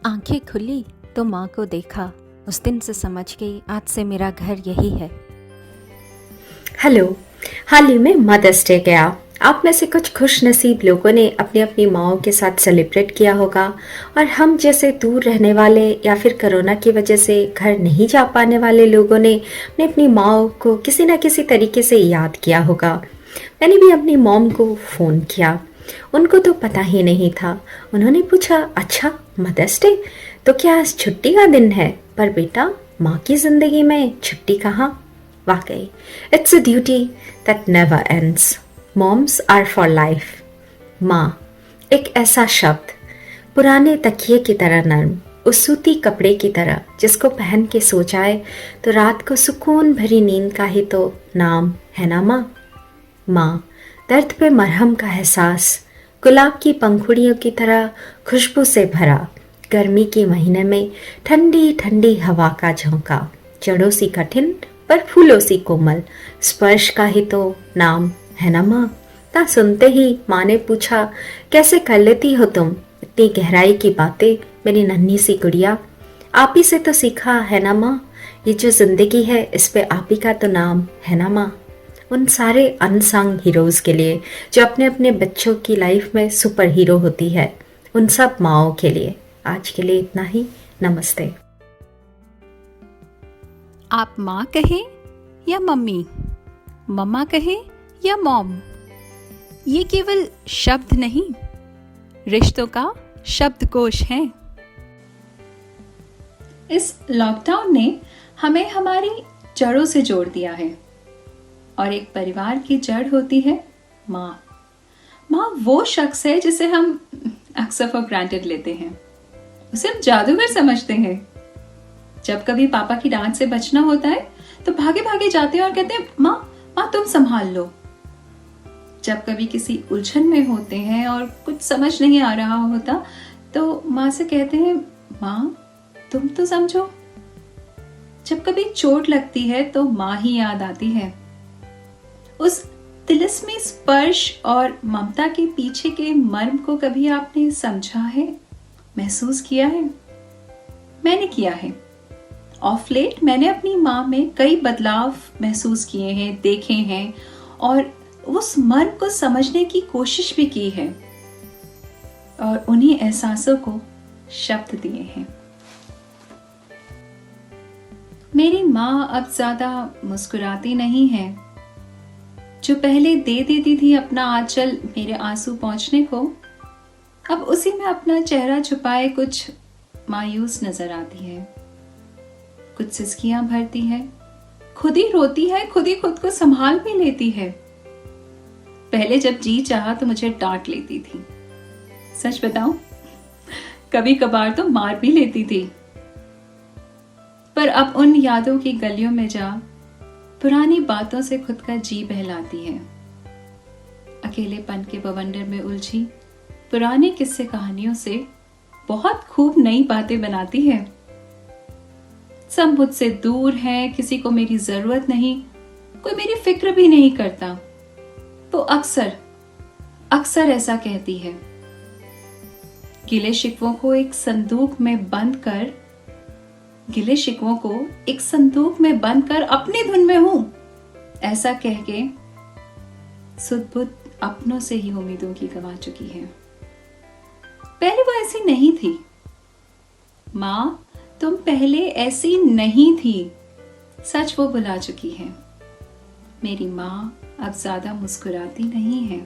आंखें खुली तो माँ को देखा। उस दिन से समझ गई आज से मेरा घर यही है। हेलो। हाल ही में मदर्स डे गया। आप में से कुछ खुश नसीब लोगों ने अपनी अपनी माओं के साथ सेलिब्रेट किया होगा, और हम जैसे दूर रहने वाले या फिर कोरोना की वजह से घर नहीं जा पाने वाले लोगों ने अपनी अपनी माओं को किसी न किसी तरीके से याद किया होगा। मैंने भी अपनी मॉम को फ़ोन किया। उनको तो पता ही नहीं था। उन्होंने पूछा, अच्छा मदर्स डे तो क्या आज छुट्टी का दिन है? पर बेटा, माँ की ज़िंदगी में छुट्टी कहाँ। वाकई it's a duty that never ends. Moms are for life. माँ एक ऐसा शब्द, पुराने तकिए की तरह नर्म, उस सूती कपड़े की तरह जिसको पहन के सो जाए तो रात को सुकून भरी नींद का ही तो नाम है ना माँ। माँ दर्द पे मरहम का एहसास, गुलाब की पंखुड़ियों की तरह खुशबू से भरा, गर्मी के महीने में ठंडी ठंडी हवा का झोंका, जड़ों सी कठिन पर फूलों सी कोमल, स्पर्श का ही तो नाम है ना माँ। ता सुनते ही माँ ने पूछा, कैसे कर लेती हो तुम इतनी गहराई की बातें मेरी नन्ही सी गुड़िया। आप ही से तो सीखा है ना माँ। ये जो जिंदगी है इस पे आप ही का तो नाम है ना माँ। उन सारे अनसंग हीरोज के लिए जो अपने अपने बच्चों की लाइफ में सुपर हीरो होती है, उन सब माओं के लिए आज के लिए इतना ही। नमस्ते। आप माँ कहें या मम्मी, मम्मा कहें या मॉम, ये केवल शब्द नहीं, रिश्तों का शब्दकोश है। इस लॉकडाउन ने हमें हमारी जड़ों से जोड़ दिया है, और एक परिवार की जड़ होती है माँ। माँ वो शख्स है जिसे हम अक्सर फॉर ग्रांटेड लेते हैं, उसे हम जादूगर समझते हैं। जब कभी पापा की डांट से बचना होता है तो भागे भागे जाते हैं और कहते हैं, माँ माँ तुम संभाल लो। जब कभी किसी उलझन में होते हैं और कुछ समझ नहीं आ रहा होता तो माँ से कहते हैं, माँ तुम तो समझो। जब कभी चोट लगती है तो माँ ही याद आती है। उस तिलिस्मी स्पर्श और ममता के पीछे के मर्म को कभी आपने समझा है, महसूस किया है? मैंने किया है। ऑफ लेट मैंने अपनी माँ में कई बदलाव महसूस किए हैं, देखे हैं, और उस मर्म को समझने की कोशिश भी की है, और उन्हीं एहसासों को शब्द दिए हैं। मेरी माँ अब ज्यादा मुस्कुराती नहीं है। जो पहले दे देती थी अपना आंचल मेरे आंसू पहुंचने को, अब उसी में अपना चेहरा छुपाए कुछ मायूस नजर आती है। कुछ सिसकियां भरती है, खुद ही रोती है, खुद ही खुद को संभाल भी लेती है। पहले जब जी चाहा तो मुझे डांट लेती थी, सच बताऊं कभी कभार तो मार भी लेती थी। पर अब उन यादों की गलियों में जा पुरानी बातों से खुद का जी बहलाती है। अकेलेपन के बवंडर में उलझी पुरानी किस्से कहानियों से बहुत खूब नई बातें बनाती है। सब मुझसे दूर है, किसी को मेरी जरूरत नहीं, कोई मेरी फिक्र भी नहीं करता, तो अक्सर अक्सर ऐसा कहती है। गिले शिकवों को एक संदूक में बंद कर, गिले शिकवों को एक संदूक में बंद कर अपनी धुन में हूं, ऐसा कह के सुध बुध अपनों से ही उम्मीदों की गवा चुकी है। पहले वो ऐसी नहीं थी। माँ तुम पहले ऐसी नहीं थी, सच वो बुला चुकी है। मेरी माँ अब ज्यादा मुस्कुराती नहीं है।